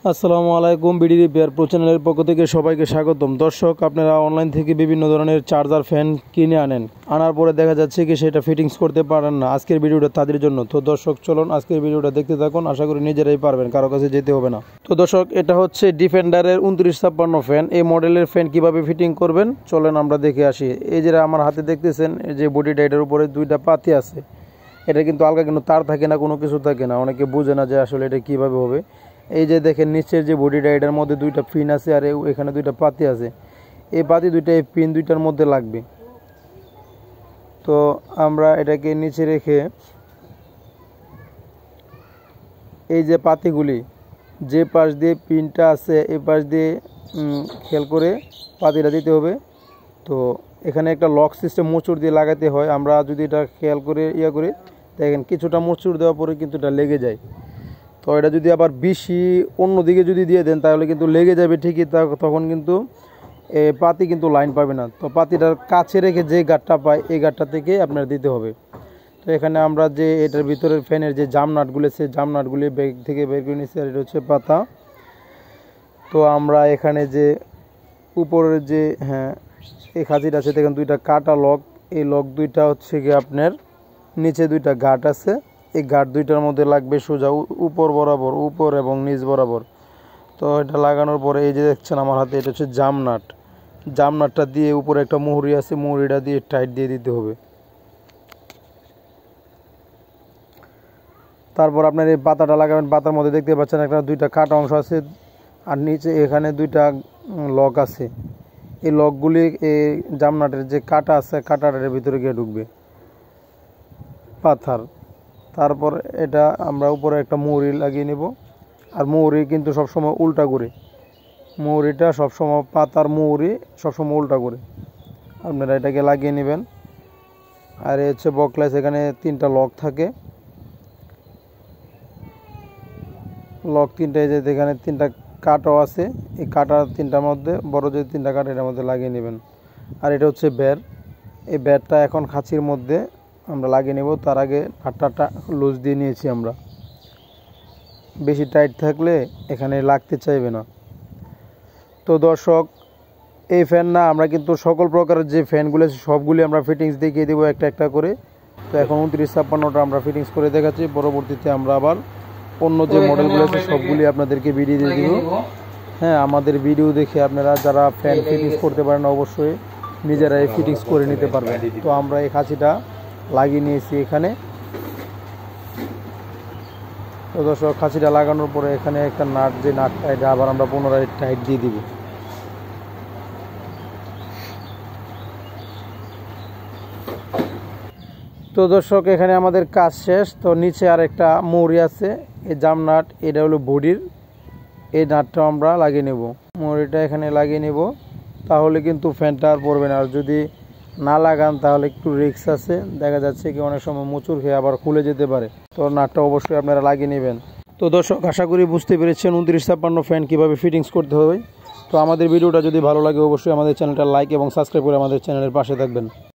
আসসালামু আলাইকুম। BD repair pro চ্যানেলের পক্ষ থেকে সবাইকে স্বাগতম। দর্শক, আপনারা অনলাইন থেকে বিভিন্ন ধরনের চার্জার ফ্যান কিনে আনার পরে দেখা যাচ্ছে কি সেটা ফিটিংস করতে পারেন না। আজকের ভিডিওটা তাদের জন্য। তো দর্শক, চলুন আজকের ভিডিওটা দেখতে থাকুন। আশা করি নিজেরাই পারবেন, কারো কাছে যেতে হবে না। তো দর্শক, এটা হচ্ছে ডিফেন্ডারের 2956 ফ্যান। এই মডেলের ফ্যান কিভাবে ফিটিং করবেন চলেন আমরা দেখে আসি। এই যে আমার হাতে দেখতেছেন, এই যে বডি টাইটের উপরে দুইটা পাতি আছে। এটা কিন্তু আলগা কিন্তু তার থাকে না, কোনো কিছু থাকে না। অনেকে বুঝে না যে আসলে এটা কিভাবে হবে। এই যে দেখেন নিচের যে বডি ডাইডার মধ্যে দুইটা পিন আছে আর এখানে দুইটা পাতি আছে। এই পাতি দুইটা এই পিন দুইটার মধ্যে লাগবে। তো আমরা এটাকে নিচে রেখে এই যে পাতিগুলি যে পাশ দিয়ে পিনটা আছে এই পাশ দিয়ে খেয়াল করে পাতিটা দিতে হবে। তো এখানে একটা লক সিস্টেম মোচড় দিয়ে লাগাতে হয়। আমরা যদি এটা খেয়াল করে করি, দেখেন কিছুটা মোচড় দেওয়ার পরে কিন্তু এটা লেগে যায়। তো এটা যদি আবার বেশি অন্যদিকে যদি দিয়ে দেন তাহলে কিন্তু লেগে যাবে ঠিকই, তখন কিন্তু পাতি কিন্তু লাইন পাবে না। তো পাতিটার কাছে রেখে যে গাঁটটা পায় এই গাঁটটা থেকে আপনার দিতে হবে। তো এখানে আমরা যে এটার ভিতরের ফ্যানের যে জাম নাটগুলো সেই জাম নাটগুলি ব্যাগ থেকে বের করে নিচ্ছি, আর এটা হচ্ছে পাতা। তো আমরা এখানে যে উপরের যে এই খাঁচিটা আছে দেখেন দুইটা কাটা লক। এই লক দুইটা হচ্ছে গিয়ে আপনার নিচে দুইটা গাঁট আছে। এই গাঁট দুইটার মধ্যে লাগবে সোজা উপর বরাবর, উপর এবং নিচ বরাবর। তো এটা লাগানোর পরে এই যে দেখছেন আমার হাতে, এটা হচ্ছে জাম নাট। জাম নাটটা দিয়ে উপরে একটা মুহুরি আছে, মুহুরিটা দিয়ে টাইট দিয়ে দিতে হবে। তারপর আপনার এই পাতাটা লাগাবেন। পাতার মধ্যে দেখতে পাচ্ছেন একটা দুইটা কাটা অংশ আছে, আর নিচে এখানে দুইটা লক আছে। এই লকগুলি এই জাম নাটের যে কাটা আছে কাটাটার ভিতরে গিয়ে ঢুকবে পাথার। তারপর এটা আমরা উপরে একটা মুহুরি লাগিয়ে নেব। আর মুহুরি কিন্তু সবসময় উল্টা করে, মুহুরিটা সবসময় পাতার মুহুরি সবসময় উল্টা করে আপনারা এটাকে লাগিয়ে নেবেন। আর এই হচ্ছে বকলেস, এখানে তিনটা লক থাকে। লক তিনটা, এই যে এখানে তিনটা কাটও আছে। এই কাটা তিনটার মধ্যে বড় যে তিনটা কাটা এটার মধ্যে লাগিয়ে নেবেন। আর এটা হচ্ছে ব্যার। এই ব্যারটা এখন খাঁচির মধ্যে আমরা লাগিয়ে নেব। তার আগে হাতটা লুজ দিয়ে নিয়েছি আমরা, বেশি টাইট থাকলে এখানে লাগতে চাইবে না। তো দর্শক, এই ফ্যান না আমরা কিন্তু সকল প্রকারের যে ফ্যানগুলো সবগুলি আমরা ফিটিংস দেখিয়ে দেবো একটা একটা করে। তো এখন 2956টা আমরা ফিটিংস করে দেখাচ্ছি। পরবর্তীতে আমরা আবার অন্য যে মডেলগুলো আছে সবগুলি আপনাদেরকে ভিডিও দিয়ে দিব। আমাদের ভিডিও দেখে আপনারা যারা ফ্যান ফিটিংস করতে পারেন অবশ্যই নিজেরাই ফিটিংস করে নিতে পারবেন। তো আমরা এই খাঁচিটা লাগিয়ে নিয়েছি এখানে। তো দর্শক, খাঁচিটা লাগানোর পরে এখানে একটা নাট, যে নাটটা এটা আবার আমরা পুনরায় টাইট দিয়ে দিব। তো দর্শক, এখানে আমাদের কাজ শেষ। তো নিচে আর একটা মুহুরি আছে, এই জাম নাট, এটা হলো বডির। এই নাটটা আমরা লাগিয়ে নেব, মুহুরিটা এখানে লাগিয়ে নেব। তাহলে কিন্তু ফ্যানটা আর পড়বে না। আর যদি না লাগান তাহলে একটু রিস্ক আছে, দেখা যাচ্ছে কি অনেক সময় মোচড় খেয়ে আবার খুলে যেতে পারে। তো নাটটা অবশ্যই আপনারা লাগিয়ে নেবেন। তো দর্শক, আশা করি বুঝতে পেরেছেন 2956 ফ্যান কীভাবে ফিটিংস করতে হবে। তো আমাদের ভিডিওটা যদি ভালো লাগে অবশ্যই আমাদের চ্যানেলটা লাইক এবং সাবস্ক্রাইব করে আমাদের চ্যানেলের পাশে থাকবেন।